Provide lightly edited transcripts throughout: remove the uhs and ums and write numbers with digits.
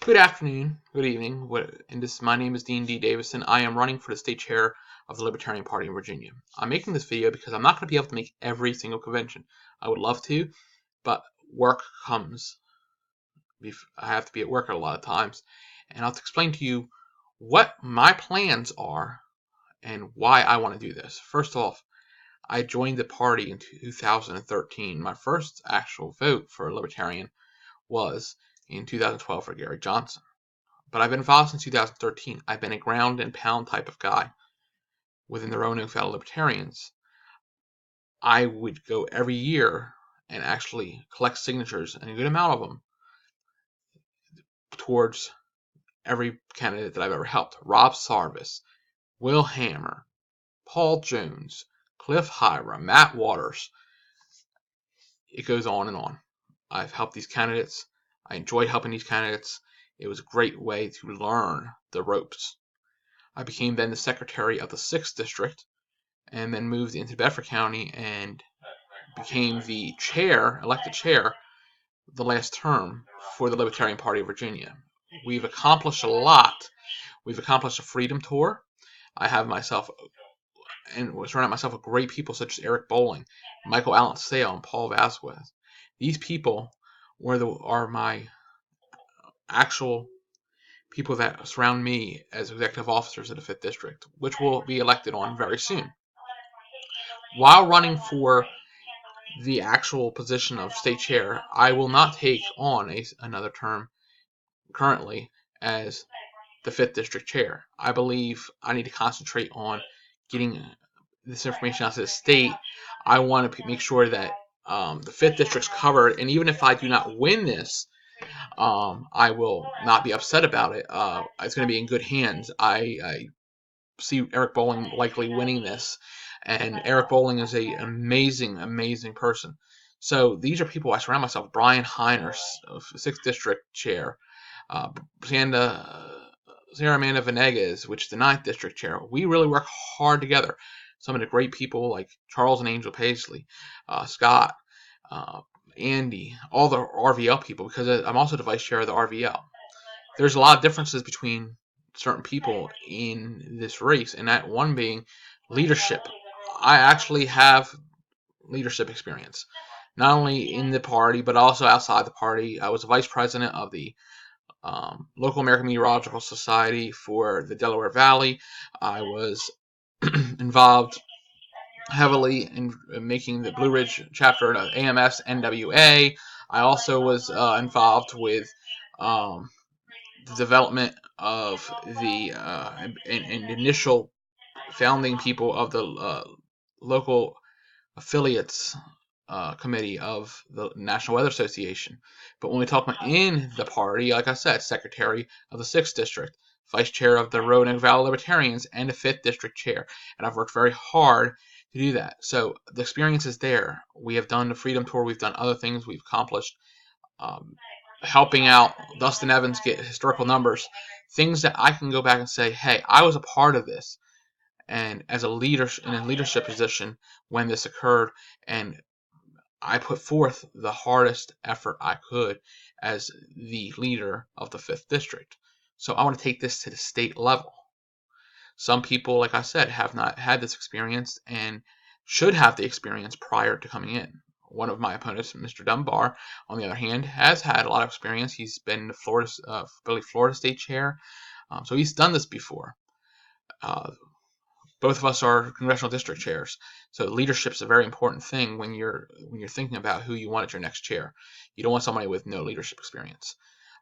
Good afternoon, good evening. My name is Dean D. Davison. I am running for the state chair of the Libertarian Party in Virginia. I'm making this video because I'm not going to be able to make every single convention. I would love to, but work comes. I have to be at work a lot of times, and I'll have to explain to you what my plans are and why I want to do this. First off, I joined the party in 2013. My first actual vote for a Libertarian was in 2012 for Gary Johnson. But I've been involved since 2013. I've been a ground and pound type of guy within the Roanoke Valley Libertarians. I would go every year and actually collect signatures, and a good amount of them, towards every candidate that I've ever helped. Rob Sarvis, Will Hammer, Paul Jones, Cliff Hyra, Matt Waters. It goes on and on. I've helped these candidates. I enjoyed helping these candidates. It was a great way to learn the ropes. I became then the secretary of the 6th District, and then moved into Bedford County and became the chair, elected chair, the last term for the Libertarian Party of Virginia. We've accomplished a lot. We've accomplished a freedom tour. I have myself and surrounded myself with great people such as Eric Bolling, Michael Allen Sale, and Paul Vasquez. These people are my actual people that surround me as executive officers of the 5th District, which will be elected on very soon. While running for the actual position of state chair, I will not take on another term currently as the 5th District chair. I believe I need to concentrate on getting this information out to the state. I want to make sure that the 5th District's covered, and even if I do not win this, I will not be upset about it. It's going to be in good hands. I see Eric Bolling likely winning this, and Eric Bolling is an amazing, amazing person. So these are people I surround myself with. Brian Heiner, 6th District Chair, Sarah Amanda Venegas, which is the 9th District Chair. We really work hard together. Some of the great people like Charles and Angel Paisley, Scott, Andy, all the RVL people, because I'm also the vice chair of the RVL. There's a lot of differences between certain people in this race, and that one being leadership. I actually have leadership experience, not only in the party but also outside the party. I was a vice president of the local American Meteorological Society for the Delaware Valley. I was involved heavily in making the Blue Ridge chapter of AMS NWA. I also was involved with the development of the initial founding people of the local affiliates committee of the National Weather Association. But when we talk about in the party, like I said, secretary of the 6th District, vice chair of the Roanoke Valley Libertarians, and the 5th District chair. And I've worked very hard to do that. So the experience is there. We have done the Freedom Tour. We've done other things we've accomplished. Helping out Dustin Evans get historical numbers, things that I can go back and say, hey, I was a part of this, and as a leader in a leadership position when this occurred, and I put forth the hardest effort I could as the leader of the 5th District. So I want to take this to the state level. Some people, like I said, have not had this experience and should have the experience prior to coming in. One of my opponents, Mr. Dunbar, on the other hand, has had a lot of experience. He's been the Florida State Chair, so he's done this before. Both of us are congressional district chairs, so leadership is a very important thing when you're thinking about who you want as your next chair. You don't want somebody with no leadership experience.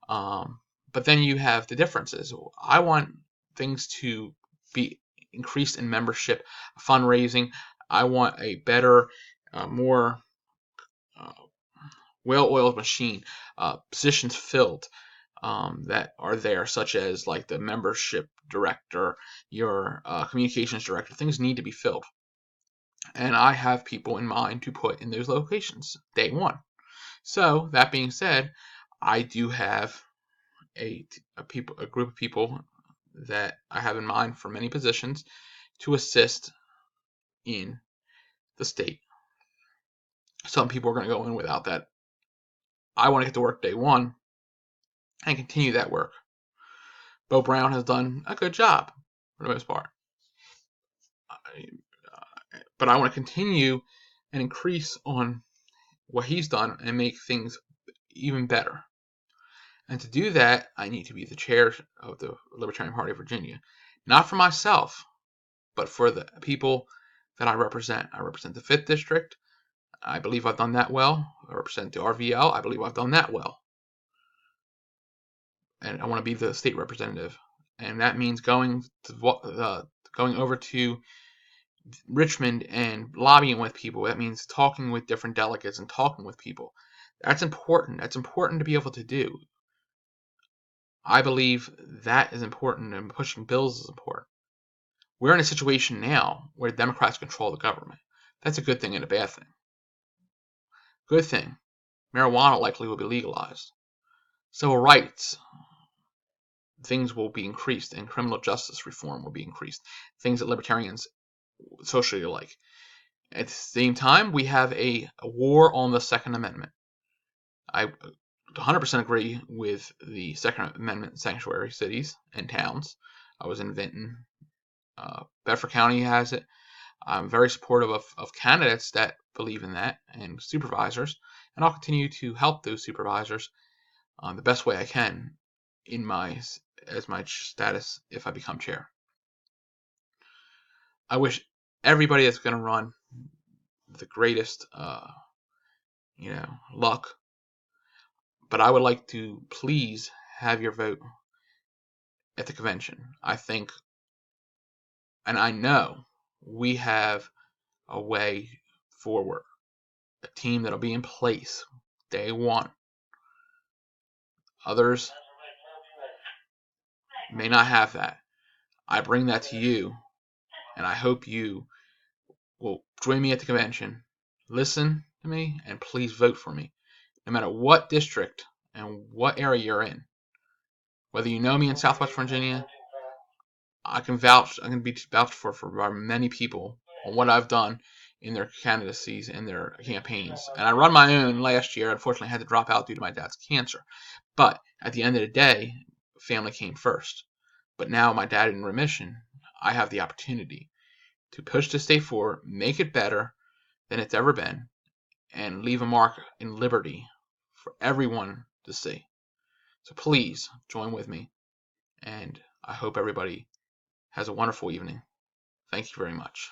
But then you have the differences. I want things to be increased in membership, fundraising. I want a better, more well-oiled machine, positions filled that are there, such as like the membership director, your communications director. Things need to be filled, and I have people in mind to put in those locations day one. So that being said, I do have a group of people that I have in mind for many positions to assist in the state. Some people are going to go in without that. I want to get to work day one and continue that work. Bo Brown has done a good job for the most part. But I want to continue and increase on what he's done and make things even better. And to do that, I need to be the chair of the Libertarian Party of Virginia. Not for myself, but for the people that I represent. I represent the 5th District. I believe I've done that well. I represent the RVL. I believe I've done that well. And I want to be the state representative. And that means going over to Richmond and lobbying with people. That means talking with different delegates and talking with people. That's important. That's important to be able to do. I believe that is important, and pushing bills is important. We're in a situation now where Democrats control the government. That's a good thing and a bad thing. Good thing. Marijuana likely will be legalized. Civil rights, things will be increased, and criminal justice reform will be increased. Things that libertarians socially like. At the same time, we have a war on the Second Amendment. I 100% agree with the Second Amendment sanctuary cities and towns. I was in Vinton. Bedford County has it. I'm very supportive of candidates that believe in that and supervisors, and I'll continue to help those supervisors the best way I can as my status if I become chair. I wish everybody that's going to run the greatest luck, but I would like to please have your vote at the convention. I think, and I know, we have a way forward, a team that'll be in place day one. Others may not have that. I bring that to you, and I hope you will join me at the convention, listen to me, and please vote for me, no matter what district and what area you're in. Whether you know me in Southwest Virginia, I can be vouched for by many people on what I've done in their candidacies and their campaigns. And I run my own last year. Unfortunately, I had to drop out due to my dad's cancer. But at the end of the day, family came first. But now my dad in remission, I have the opportunity to push the state forward, make it better than it's ever been, and leave a mark in liberty for everyone to see. So please join with me, and I hope everybody has a wonderful evening. Thank you very much.